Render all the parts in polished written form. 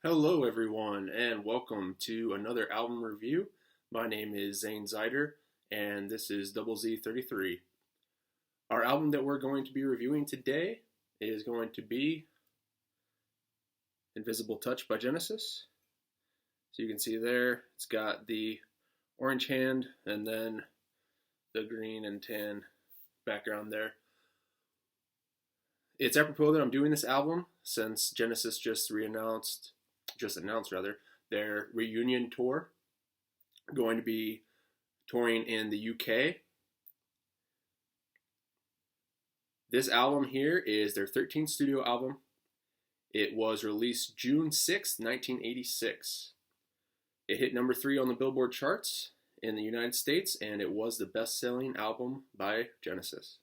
Hello, everyone, and welcome to another album review. My name is Zane Zeiter, and this is Double Z33. Our album that we're going to be reviewing today is going to be Invisible Touch by Genesis. So you can see there, it's got the orange hand and then the green and tan background there. It's apropos that I'm doing this album since Genesis just announced their reunion tour. Going to be touring in the UK. This album here is their 13th studio album. It was released June 6th, 1986. It hit number 3 on the Billboard charts in the United States, and it was the best-selling album by Genesis.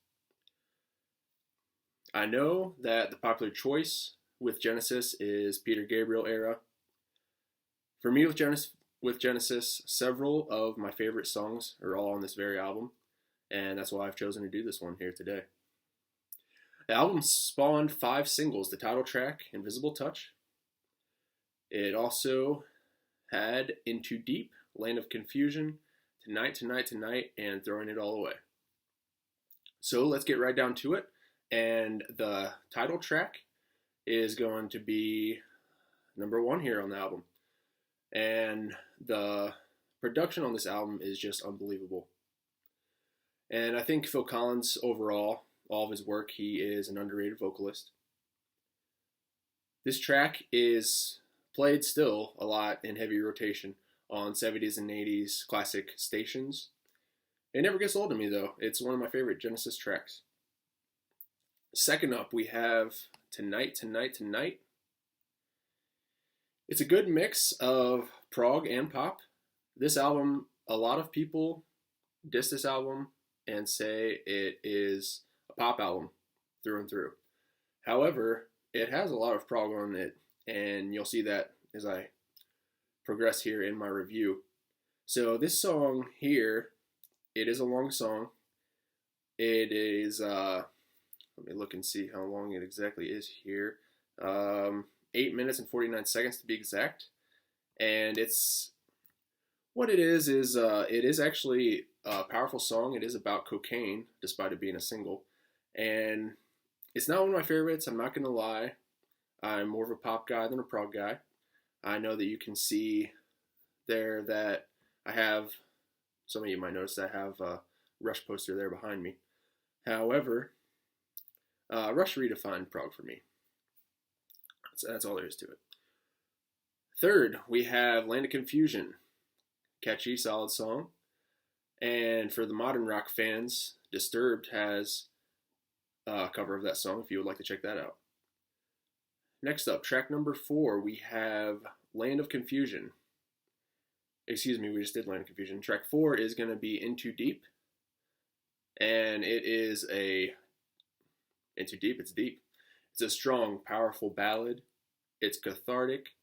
I know that the popular choice with Genesis is Peter Gabriel era. For me, with Genesis, several of my favorite songs are all on this very album, and that's why I've chosen to do this one here today. The album spawned 5 singles: the title track, Invisible Touch. It also had Into Deep, Land of Confusion, Tonight, Tonight, Tonight, and Throwing It All Away. So let's get right down to it. And the title track is going to be number 1 here on the album. And the production on this album is just unbelievable. And I think Phil Collins, overall, all of his work, he is an underrated vocalist. This track is played still a lot in heavy rotation on 70s and 80s classic stations. It never gets old to me, though. It's one of my favorite Genesis tracks. Second up, we have Tonight, Tonight, Tonight. It's a good mix of prog and pop. This album, a lot of people diss this album and say it is a pop album through and through. However, it has a lot of prog on it, and you'll see that as I progress here in my review. So this song here, it is a long song. It is, let me look and see how long it exactly is here. 8 minutes and 49 seconds to be exact. And it's, what it is it is actually a powerful song. It is about cocaine, despite it being a single. And it's not one of my favorites, I'm not going to lie. I'm more of a pop guy than a prog guy. I know that you can see there that I have, some of you might notice that I have a Rush poster there behind me. However, Rush redefined prog for me. So that's all there is to it. Third, we have Land of Confusion. Catchy, solid song. And for the modern rock fans, Disturbed has a cover of that song if you would like to check that out. Next up, track number 4, we have Land of Confusion. Excuse me, we just did Land of Confusion. Track 4 is going to be Into Deep. And it is Into Deep, it's deep. It's a strong, powerful ballad. It's cathartic.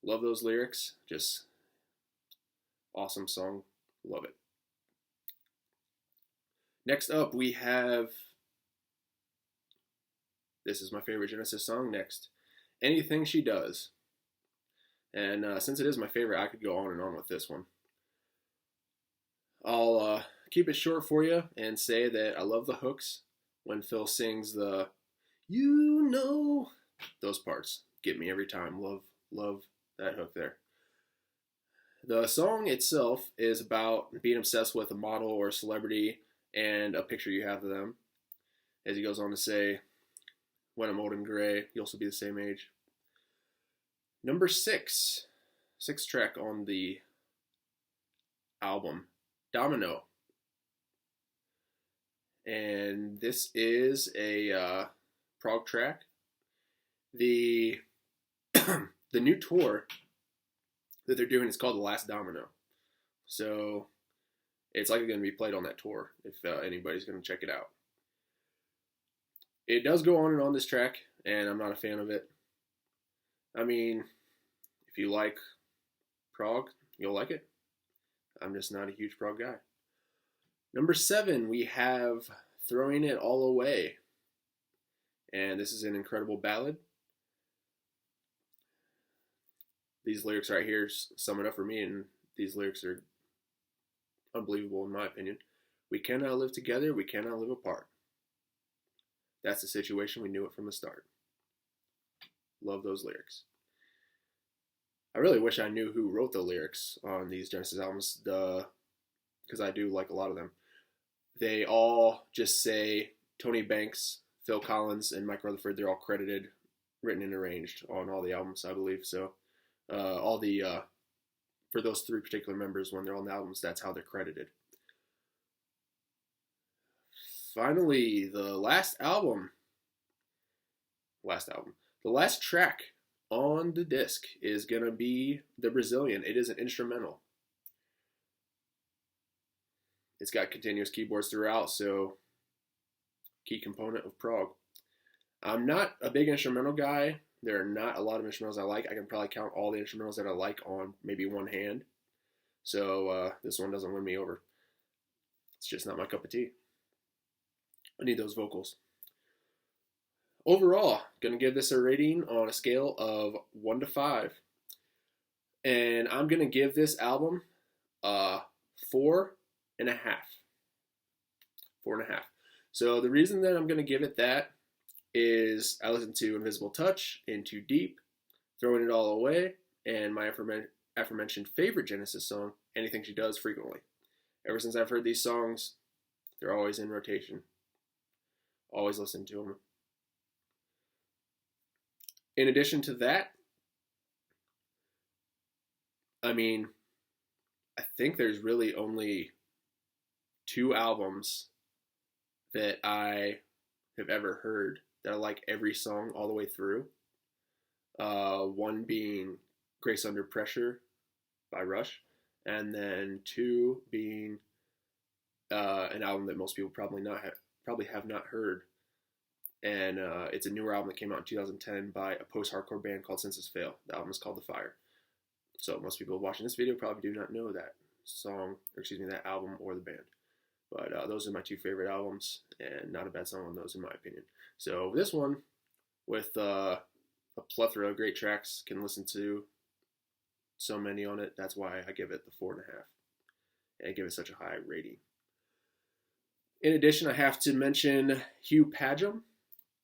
Love those lyrics. Just awesome song. Love it. Next up, we have, this is my favorite Genesis song next, Anything She Does. And since it is my favorite, I could go on and on with this one. I'll keep it short for you and say that I love the hooks when Phil sings the, you know, those parts get me every time. Love that hook there. The song itself is about being obsessed with a model or a celebrity and a picture you have of them. As he goes on to say, when I'm old and gray, you'll also be the same age. Number 6, 6th track on the album, Domino. And this is a prog track. The the new tour that they're doing is called The Last Domino. So it's likely going to be played on that tour if anybody's going to check it out. It does go on and on this track, and I'm not a fan of it. I mean, if you like prog, you'll like it. I'm just not a huge prog guy. Number 7, we have Throwing It All Away. And this is an incredible ballad. these lyrics right here sum it up for me, and these lyrics are unbelievable in my opinion. We cannot live together, we cannot live apart. That's the situation, we knew it from the start. Love those lyrics. I really wish I knew who wrote the lyrics on these Genesis albums, because I do like a lot of them. They all just say Tony Banks, Phil Collins, and Mike Rutherford. They're all credited, written and arranged on all the albums, I believe. So for those three particular members, when they're on the albums, that's how they're credited. Finally, the last track on the disc is going to be The Brazilian. It is an instrumental. It's got continuous keyboards throughout, so key component of prog. I'm not a big instrumental guy. There are not a lot of instrumentals I like. I can probably count all the instrumentals that I like on maybe one hand. So this one doesn't win me over. It's just not my cup of tea. I need those vocals. Overall, going to give this a rating on a scale of 1 to 5. And I'm going to give this album 4.5. 4.5. So the reason that I'm going to give it that is I listened to Invisible Touch, In Too Deep, Throwing It All Away, and my aforementioned favorite Genesis song, Anything She Does, frequently. Ever since I've heard these songs, they're always in rotation. Always listen to them. In addition to that, I think there's really only 2 albums that I have ever heard that I like every song all the way through. One being Grace Under Pressure by Rush, and then 2 being an album that most people probably have not heard. And it's a newer album that came out in 2010 by a post-hardcore band called Senses Fail. The album is called The Fire. So most people watching this video probably do not know that that album or the band. But those are my 2 favorite albums, and not a bad song on those in my opinion. So this one, with a plethora of great tracks, can listen to so many on it. That's why I give it the 4.5. And I give it such a high rating. In addition, I have to mention ᴑɪᴍᴇ.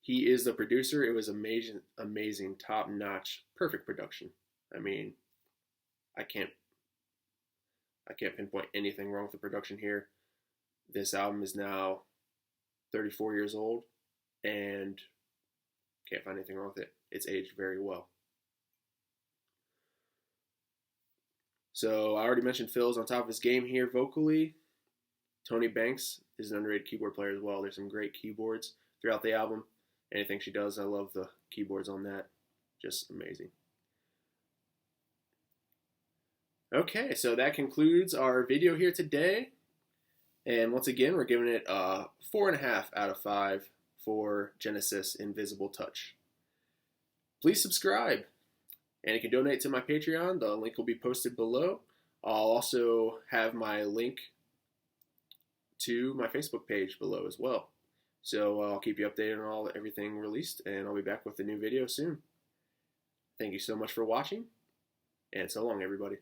He is the producer. It was amazing, top-notch, perfect production. I can't pinpoint anything wrong with the production here. This album is now 34 years old, and can't find anything wrong with it. It's aged very well. So I already mentioned Phil's on top of his game here vocally. Tony Banks is an underrated keyboard player as well. There's some great keyboards throughout the album. Anything she does, I love the keyboards on that. Just amazing. Okay, so that concludes our video here today. And once again, we're giving it a 4.5 out of 5 for Genesis Invisible Touch. Please subscribe. And you can donate to my Patreon. The link will be posted below. I'll also have my link to my Facebook page below as well. So I'll keep you updated on everything released, and I'll be back with a new video soon. Thank you so much for watching, and so long, everybody.